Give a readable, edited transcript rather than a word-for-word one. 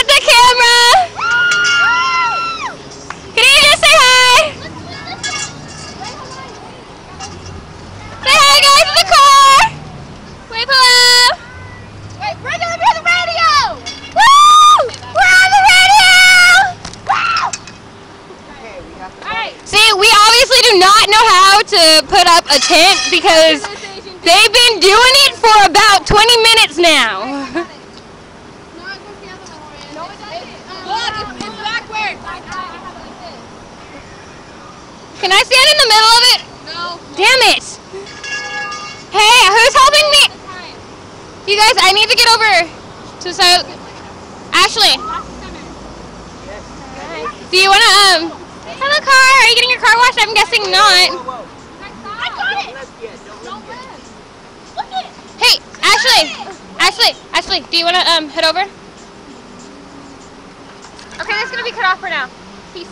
at the camera. Can you just say hi? Say hi, guys, in the car. Wave hello. Wait, we're gonna be on the radio. Woo! We're on the radio. Wow. All right. See, we obviously do not know how to put up a tent because they've been doing it for about 20 minutes now. Look, it's backwards. Can I stand in the middle of it? No. Damn it. Hey, who's helping me? You guys, I need to get over to Ashley. Do you want to, have a car? Are you getting your car washed? I'm guessing not. I got it. Look at it. Hey, Ashley, do you want to, head over? Okay, that's going to be cut off for now. Peace.